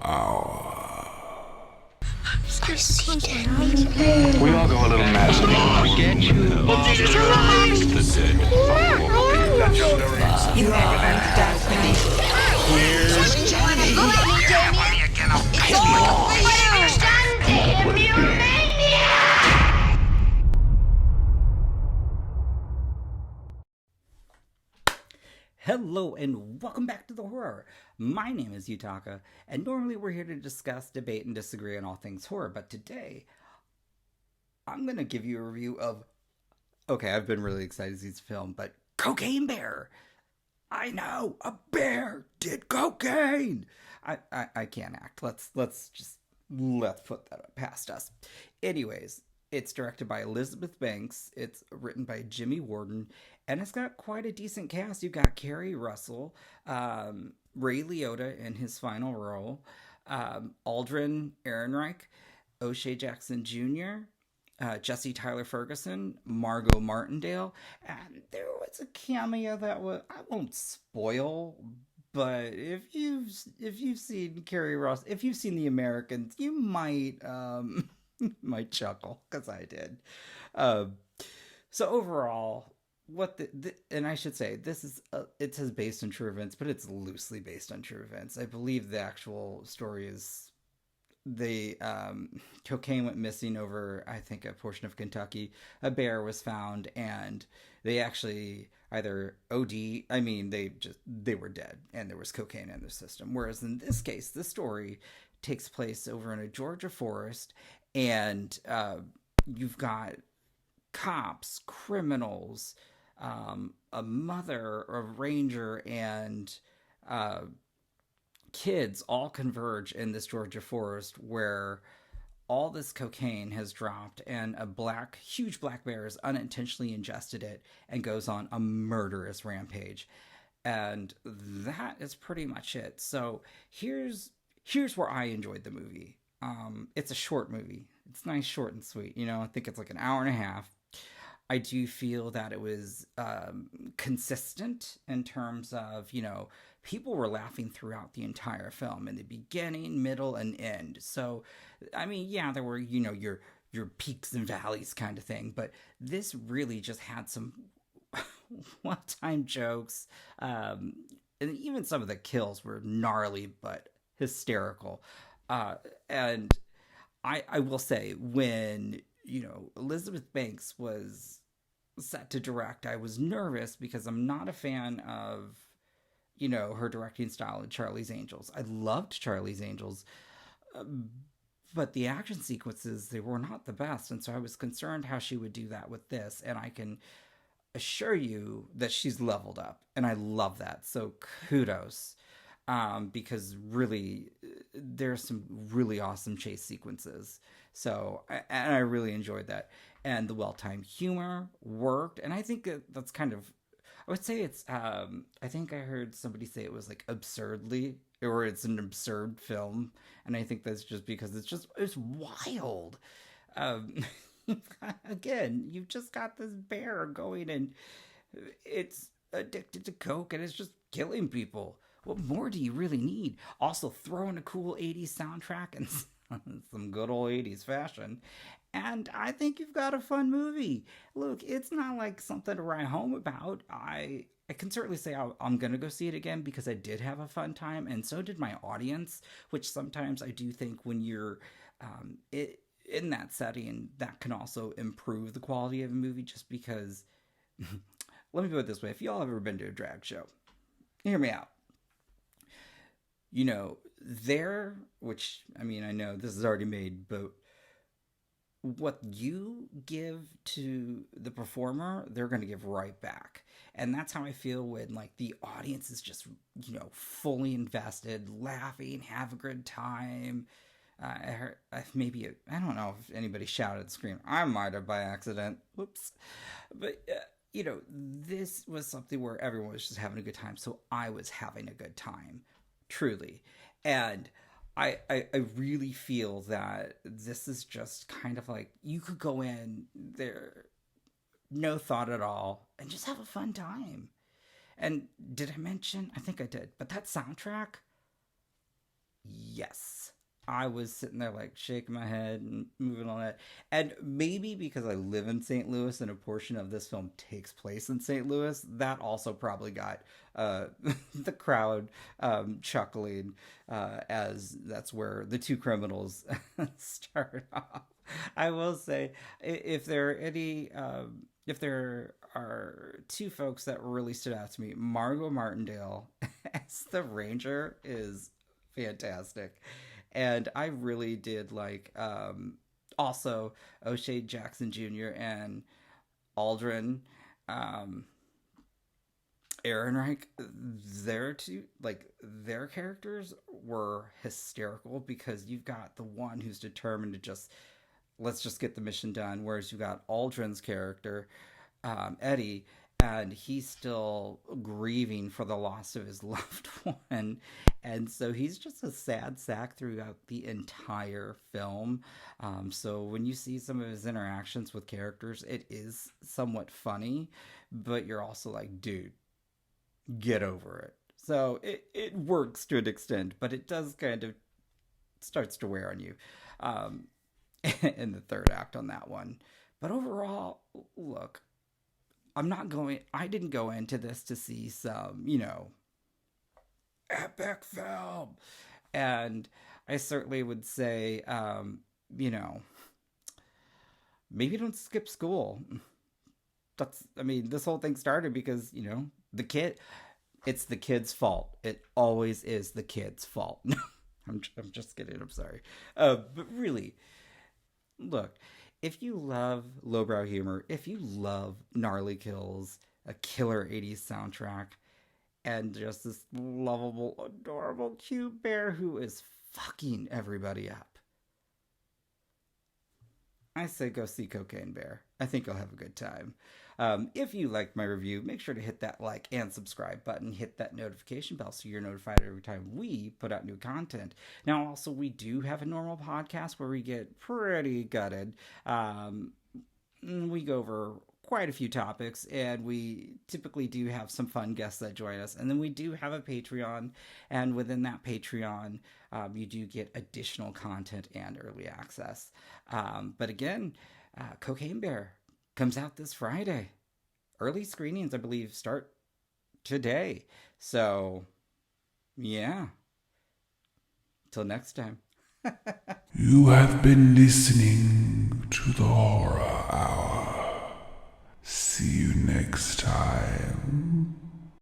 hour. We all go a little mad. Get you. The dead follow a legendary You are going to die tonight. Here's Johnny. Go at me, Damien. It's all for you. Hello and welcome back to the horror. My name is Yutaka, and normally we're here to discuss, debate, and disagree on all things horror, but today I'm going to give you a review of, okay, I've been really excited to see this film, but Cocaine Bear! I know, a bear did cocaine! I can't act. Let's put that past us. Anyways, it's directed by Elizabeth Banks, it's written by Jimmy Warden, and it's got quite a decent cast. You've got Keri Russell, Ray Liotta in his final role, Alden Ehrenreich, O'Shea Jackson Jr., Jesse Tyler Ferguson, Margo Martindale, and there was a cameo that I won't spoil, but if you've seen Keri Russell, if you've seen The Americans, you might might chuckle, because I did. So overall, and I should say, this is it says based on true events, but it's loosely based on true events. I believe the actual story is cocaine went missing over, I think, a portion of Kentucky. A bear was found, and they actually either they were dead, and there was cocaine in their system. Whereas in this case, this story takes place over in a Georgia forest, and you've got cops, criminals, a mother, a ranger, and kids all converge in this Georgia forest where all this cocaine has dropped, and a huge black bear has unintentionally ingested it and goes on a murderous rampage. And that is pretty much it. So here's where I enjoyed the movie. It's a short movie. It's nice, short, and sweet. I think it's like an hour and a half. I do feel that it was consistent in terms of, people were laughing throughout the entire film, in the beginning, middle, and end. So, I mean, yeah, there were, your peaks and valleys kind of thing, but this really just had some one-time jokes, and even some of the kills were gnarly but hysterical. And I will say, when Elizabeth Banks was set to direct, I was nervous because I'm not a fan of her directing style in Charlie's Angels. I loved Charlie's Angels, but the action sequences, they were not the best, and so I was concerned how she would do that with this, and I can assure you that she's leveled up, and I love that. So kudos, because really there's some really awesome chase sequences. So, and I really enjoyed that, and the well-timed humor worked, and I think that's kind of, I would say it's, I think I heard somebody say it was like absurdly, or it's an absurd film, and I think that's just because it's wild. Again, you've just got this bear going, and it's addicted to coke, and it's just killing people. What more do you really need? Also, throw in a cool 80s soundtrack and some good old 80s fashion, and I think you've got a fun movie. Look, it's not like something to write home about. I can certainly say I'm going to go see it again because I did have a fun time, and so did my audience, which sometimes I do think when you're in that setting, that can also improve the quality of a movie, just because, let me put it this way, if y'all have ever been to a drag show, hear me out. Which, I mean, I know this is already made, but what you give to the performer, they're going to give right back. And that's how I feel when, like, the audience is just, fully invested, laughing, have a good time. I don't know if anybody shouted, screamed. I might have by accident. Whoops. But, this was something where everyone was just having a good time. So I was having a good time. Truly. And I really feel that this is just kind of like, you could go in there, no thought at all, and just have a fun time. And did I mention? I think I did. But that soundtrack, Yes. I was sitting there like shaking my head and moving on that. And maybe because I live in St. Louis and a portion of this film takes place in St. Louis, that also probably got the crowd chuckling as that's where the two criminals start off. I will say, if there are any, if there are two folks that really stood out to me, Margo Martindale as the Ranger is fantastic. And I really did like also O'Shea Jackson Jr. and Alden Ehrenreich. Their characters were hysterical because you've got the one who's determined to just let's just get the mission done, whereas you got Aldrin's character, Eddie, and he's still grieving for the loss of his loved one. And so he's just a sad sack throughout the entire film. So when you see some of his interactions with characters, it is somewhat funny, but you're also like, dude, get over it. So it works to an extent, but it does kind of starts to wear on you in the third act on that one. But overall, look, I didn't go into this to see some, epic film. And I certainly would say, maybe don't skip school. This whole thing started because, it's the kid's fault. It always is the kid's fault. I'm just kidding. I'm sorry. But really, look, if you love lowbrow humor, if you love gnarly kills, a killer 80s soundtrack, and just this lovable, adorable, cute bear who is fucking everybody up, I say go see Cocaine Bear. I think you'll have a good time. If you liked my review, make sure to hit that like and subscribe button. Hit that notification bell so you're notified every time we put out new content. Now, also, we do have a normal podcast where we get pretty gutted. We go over quite a few topics, and we typically do have some fun guests that join us. And then we do have a Patreon, and within that Patreon, you do get additional content and early access. But again, Cocaine Bear comes out this Friday. Early screenings, I believe, start today. So, yeah. Till next time. You have been listening to the Horror Hour. See you next time.